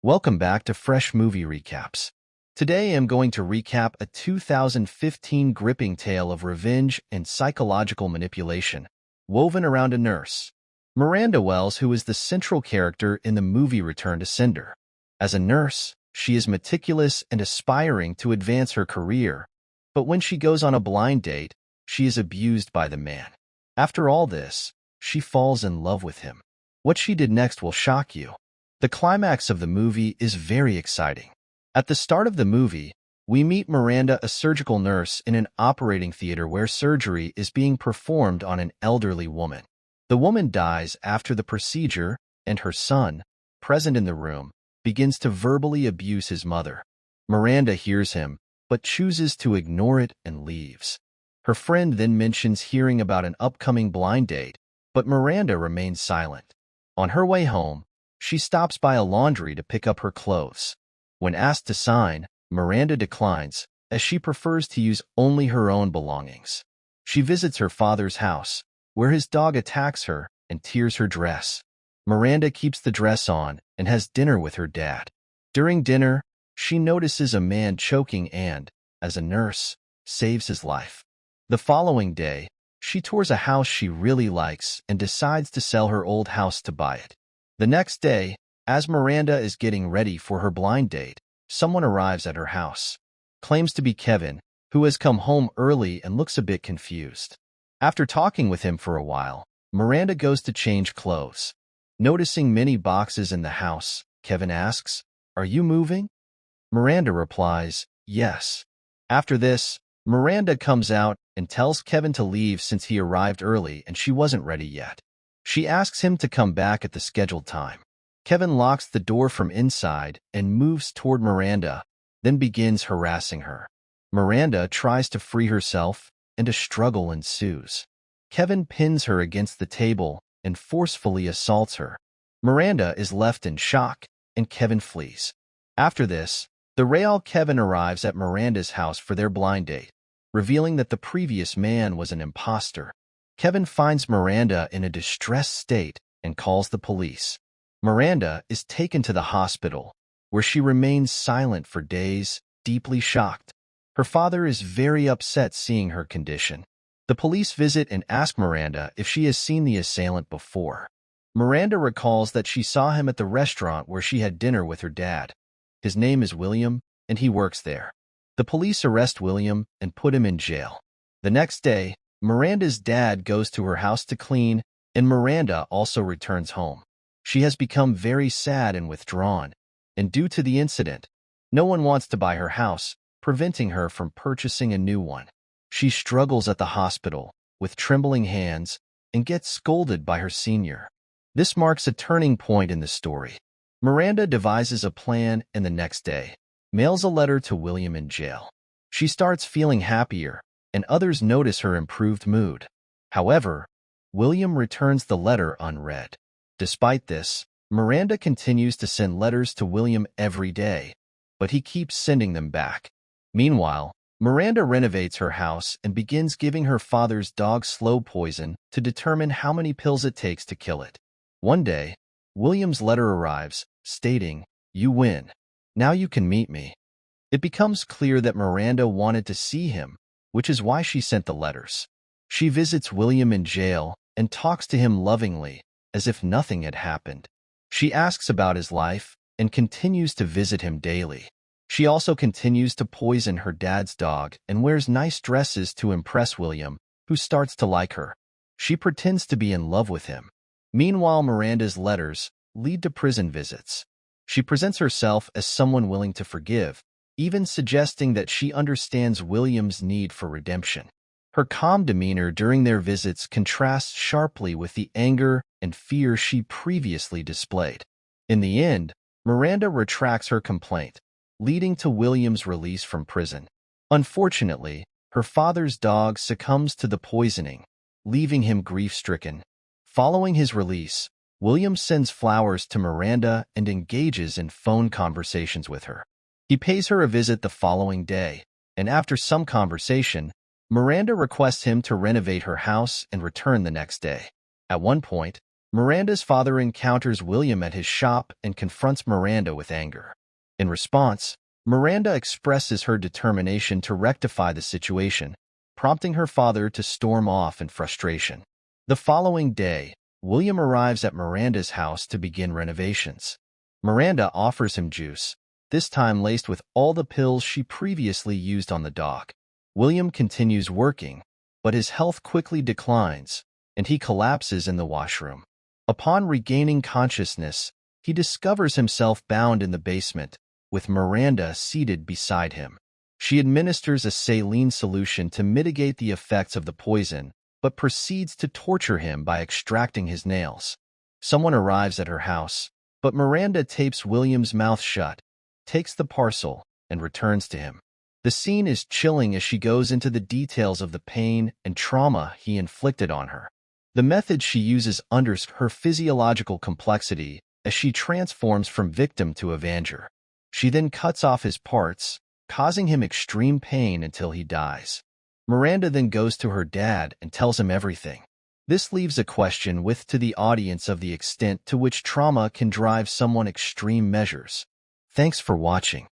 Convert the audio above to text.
Welcome back to Fresh Movie Recaps. Today I'm going to recap a 2015 gripping tale of revenge and psychological manipulation, woven around a nurse, Miranda Wells, who is the central character in the movie Return to Sender. As a nurse, she is meticulous and aspiring to advance her career, but when she goes on a blind date, she is abused by the man. After all this, she falls in love with him. What she did next will shock you. The climax of the movie is very exciting. At the start of the movie, we meet Miranda, a surgical nurse in an operating theater where surgery is being performed on an elderly woman. The woman dies after the procedure, and her son, present in the room, begins to verbally abuse his mother. Miranda hears him, but chooses to ignore it and leaves. Her friend then mentions hearing about an upcoming blind date, but Miranda remains silent. On her way home, she stops by a laundry to pick up her clothes. When asked to sign, Miranda declines, as she prefers to use only her own belongings. She visits her father's house, where his dog attacks her and tears her dress. Miranda keeps the dress on and has dinner with her dad. During dinner, she notices a man choking and, as a nurse, saves his life. The following day, she tours a house she really likes and decides to sell her old house to buy it. The next day, as Miranda is getting ready for her blind date, someone arrives at her house. Claims to be Kevin, who has come home early and looks a bit confused. After talking with him for a while, Miranda goes to change clothes. Noticing many boxes in the house, Kevin asks, "Are you moving?" Miranda replies, "Yes." After this, Miranda comes out and tells Kevin to leave since he arrived early and she wasn't ready yet. She asks him to come back at the scheduled time. Kevin locks the door from inside and moves toward Miranda, then begins harassing her. Miranda tries to free herself, and a struggle ensues. Kevin pins her against the table and forcefully assaults her. Miranda is left in shock, and Kevin flees. After this, the real Kevin arrives at Miranda's house for their blind date, revealing that the previous man was an imposter. Kevin finds Miranda in a distressed state and calls the police. Miranda is taken to the hospital, where she remains silent for days, deeply shocked. Her father is very upset seeing her condition. The police visit and ask Miranda if she has seen the assailant before. Miranda recalls that she saw him at the restaurant where she had dinner with her dad. His name is William, and he works there. The police arrest William and put him in jail. The next day, Miranda's dad goes to her house to clean, and Miranda also returns home. She has become very sad and withdrawn, and due to the incident, no one wants to buy her house, preventing her from purchasing a new one. She struggles at the hospital, with trembling hands, and gets scolded by her senior. This marks a turning point in the story. Miranda devises a plan and the next day, mails a letter to William in jail. She starts feeling happier, and others notice her improved mood. However, William returns the letter unread. Despite this, Miranda continues to send letters to William every day, but he keeps sending them back. Meanwhile, Miranda renovates her house and begins giving her father's dog slow poison to determine how many pills it takes to kill it. One day, William's letter arrives, stating, "You win. Now you can meet me." It becomes clear that Miranda wanted to see him, which is why she sent the letters. She visits William in jail and talks to him lovingly, as if nothing had happened. She asks about his life and continues to visit him daily. She also continues to poison her dad's dog and wears nice dresses to impress William, who starts to like her. She pretends to be in love with him. Meanwhile, Miranda's letters lead to prison visits. She presents herself as someone willing to forgive, even suggesting that she understands William's need for redemption. Her calm demeanor during their visits contrasts sharply with the anger and fear she previously displayed. In the end, Miranda retracts her complaint, leading to William's release from prison. Unfortunately, her father's dog succumbs to the poisoning, leaving him grief-stricken. Following his release, William sends flowers to Miranda and engages in phone conversations with her. He pays her a visit the following day, and after some conversation, Miranda requests him to renovate her house and return the next day. At one point, Miranda's father encounters William at his shop and confronts Miranda with anger. In response, Miranda expresses her determination to rectify the situation, prompting her father to storm off in frustration. The following day, William arrives at Miranda's house to begin renovations. Miranda offers him juice, this time laced with all the pills she previously used on the dock. William continues working, but his health quickly declines, and he collapses in the washroom. Upon regaining consciousness, he discovers himself bound in the basement, with Miranda seated beside him. She administers a saline solution to mitigate the effects of the poison, but proceeds to torture him by extracting his nails. Someone arrives at her house, but Miranda tapes William's mouth shut, takes the parcel, and returns to him. The scene is chilling as she goes into the details of the pain and trauma he inflicted on her. The method she uses underscores her physiological complexity as she transforms from victim to avenger. She then cuts off his parts, causing him extreme pain until he dies. Miranda then goes to her dad and tells him everything. This leaves a question to the audience of the extent to which trauma can drive someone extreme measures. Thanks for watching.